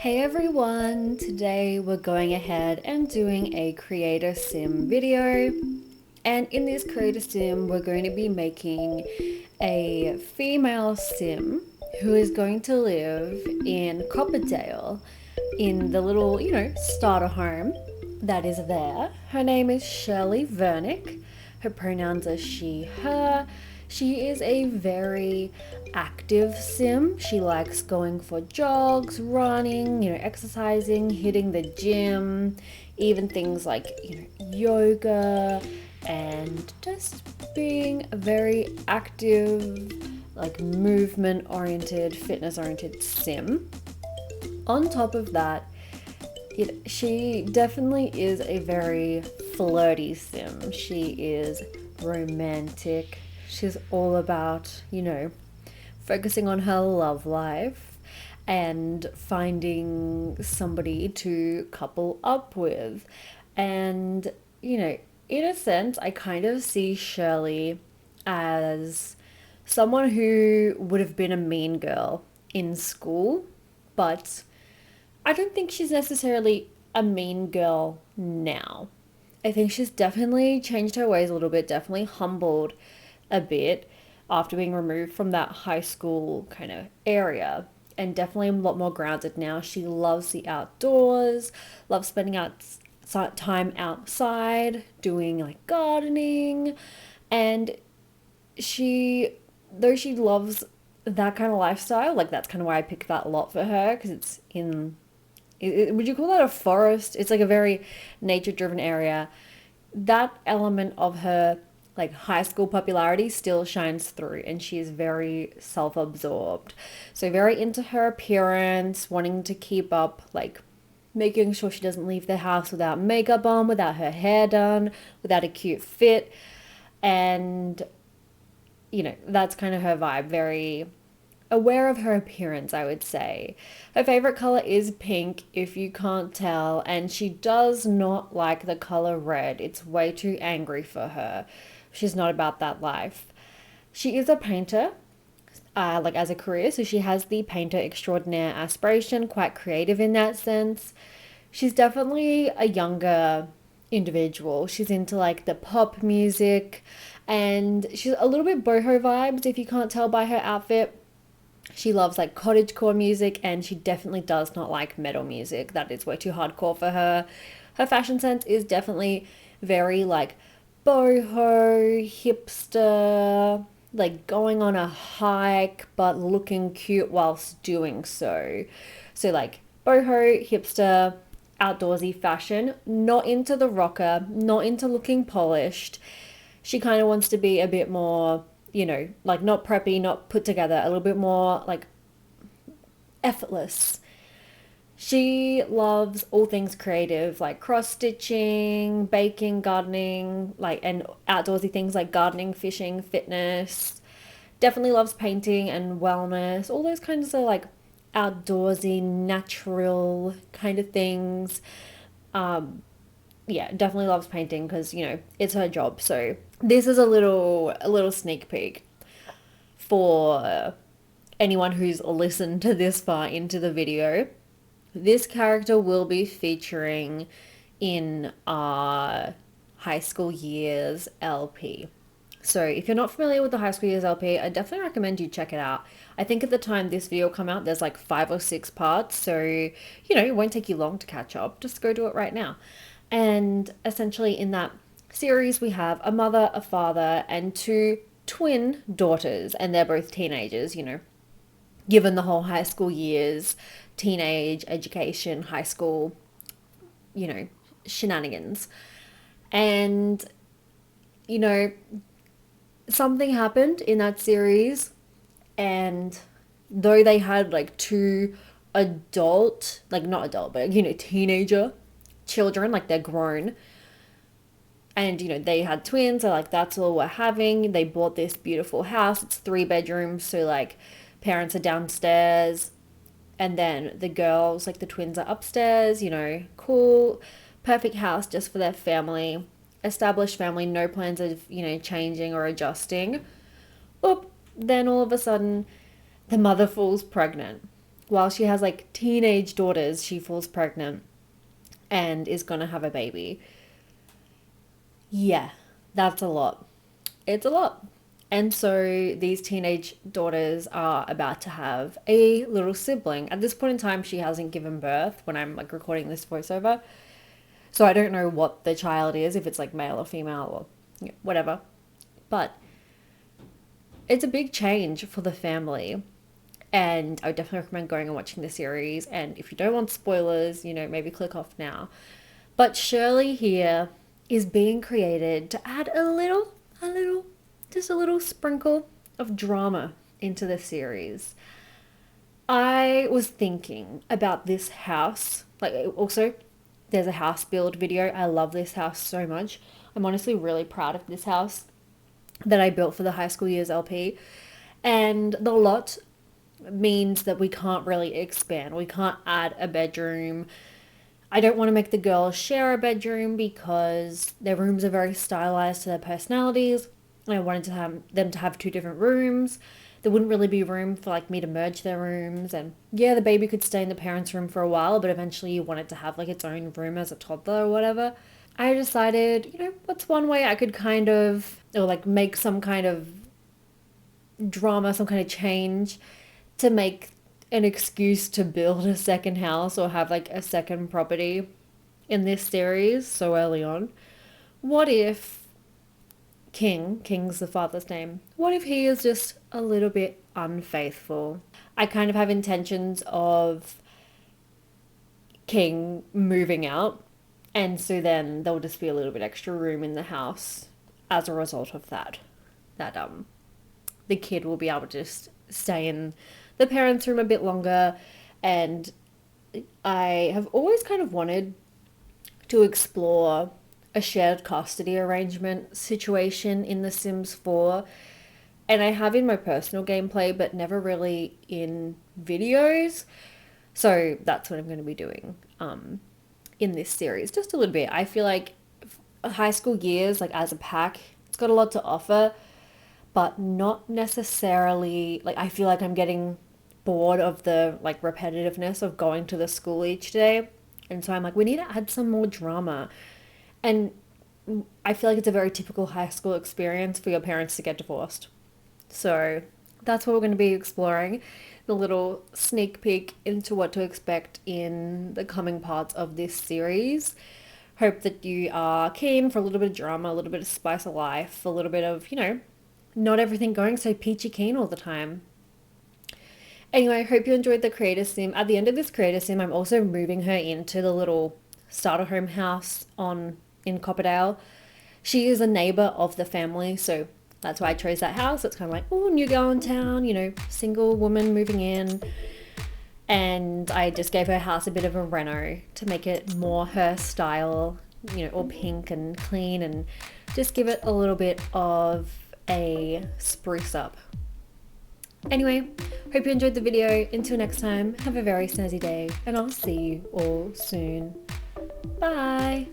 Hey everyone! Today we're going ahead and doing a creator sim video. And in this creator sim, we're going to be making a female sim who is going to live in Copperdale in the little, starter home that is there. Her name is Shirley Vernick. Her pronouns are she, her. She is a very active sim. She likes going for jogs, running, exercising, hitting the gym, even things like, yoga, and just being a very active, like movement oriented, fitness oriented sim. On top of that, she definitely is a very flirty sim. She is romantic. She's all about, focusing on her love life and finding somebody to couple up with. And, in a sense, I kind of see Shirley as someone who would have been a mean girl in school, but I don't think she's necessarily a mean girl now. I think she's definitely changed her ways a little bit, definitely humbled a bit after being removed from that high school kind of area, and definitely a lot more grounded now. She loves the outdoors, loves spending time outside, doing like gardening, and though she loves that kind of lifestyle, like that's kind of why I picked that lot for her because it's in would you call that a forest? It's like a very nature driven area. That element of her like high school popularity still shines through, and she is very self-absorbed. So very into her appearance, wanting to keep up, like making sure she doesn't leave the house without makeup on, without her hair done, without a cute fit. And that's kind of her vibe, very aware of her appearance, I would say. Her favorite color is pink, if you can't tell, and she does not like the color red. It's way too angry for her. She's not about that life. She is a painter, like as a career, so she has the painter extraordinaire aspiration, quite creative in that sense. She's definitely a younger individual. She's into like the pop music, and she's a little bit boho vibes, if you can't tell by her outfit. She loves like cottagecore music, and she definitely does not like metal music. That is way too hardcore for her. Her fashion sense is definitely very like boho, hipster, like going on a hike but looking cute whilst doing so. So like boho, hipster, outdoorsy fashion, not into the rocker, not into looking polished. She kind of wants to be a bit more, like not preppy, not put together, a little bit more like effortless. She loves all things creative, like cross stitching, baking, gardening, like and outdoorsy things like gardening, fishing, fitness. Definitely loves painting and wellness, all those kinds of like outdoorsy, natural kind of things. Yeah, definitely loves painting because it's her job. So this is a little sneak peek for anyone who's listened to this far into the video. This character will be featuring in our high school years LP. So if you're not familiar with the high school years LP, I definitely recommend you check it out. I think at the time this video come out, there's like 5 or 6 parts, so it won't take you long to catch up. Just go do it right now. And essentially in that series we have a mother, a father, and 2 twin daughters, and they're both teenagers, given the whole high school years, teenage, education, high school, shenanigans. And, you know, something happened in that series, and though they had like 2 adult, like not adult, but, teenager children, like they're grown, and they had twins, so like that's all we're having. They bought this beautiful house. It's 3 bedrooms, so like parents are downstairs, and then the girls, like the twins, are upstairs. Cool, perfect house just for their family, established family, no plans of changing or adjusting. Oop, then all of a sudden the mother falls pregnant. while she has like teenage daughters, she falls pregnant and is gonna have a baby. Yeah, that's a lot. It's a lot. And so these teenage daughters are about to have a little sibling. At this point in time, she hasn't given birth when I'm like recording this voiceover. So I don't know what the child is, if it's like male or female or whatever. But it's a big change for the family. And I would definitely recommend going and watching the series. And if you don't want spoilers, maybe click off now. But Shirley here is being created to add just a little sprinkle of drama into the series. I was thinking about this house. Like, also, there's a house build video. I love this house so much. I'm honestly really proud of this house that I built for the high school years LP. And the lot means that we can't really expand. We can't add a bedroom. I don't want to make the girls share a bedroom because their rooms are very stylized to their personalities. I wanted to have them to have 2 different rooms. There wouldn't really be room for like me to merge their rooms. And yeah, the baby could stay in the parents' room for a while, but eventually you want it to have like its own room as a toddler or whatever. I decided, what's one way I could kind of, or like make some kind of drama, some kind of change to make an excuse to build a second house or have like a second property in this series so early on. What if King's the father's name, what if he is just a little bit unfaithful? I kind of have intentions of King moving out, and so then there'll just be a little bit extra room in the house as a result of that. The kid will be able to just stay in the parents' room a bit longer. And I have always kind of wanted to explore a shared custody arrangement situation in The Sims 4. And I have in my personal gameplay, but never really in videos. So that's what I'm going to be doing in this series, just a little bit. I feel like high school years, like as a pack, it's got a lot to offer, but not necessarily, like I feel like I'm getting bored of the like repetitiveness of going to the school each day. And so I'm like, we need to add some more drama. And I feel like it's a very typical high school experience for your parents to get divorced. So that's what we're going to be exploring, the little sneak peek into what to expect in the coming parts of this series. Hope that you are keen for a little bit of drama, a little bit of spice of life, a little bit of, not everything going so peachy keen all the time. Anyway, I hope you enjoyed the creator sim. At the end of this creator sim, I'm also moving her into the little starter home house in Copperdale. She is a neighbor of the family, so that's why I chose that house. It's kind of like, oh, new girl in town, single woman moving in. And I just gave her house a bit of a reno to make it more her style, all pink and clean, and just give it a little bit of a spruce up. Anyway, hope you enjoyed the video. Until next time, have a very snazzy day, and I'll see you all soon. Bye!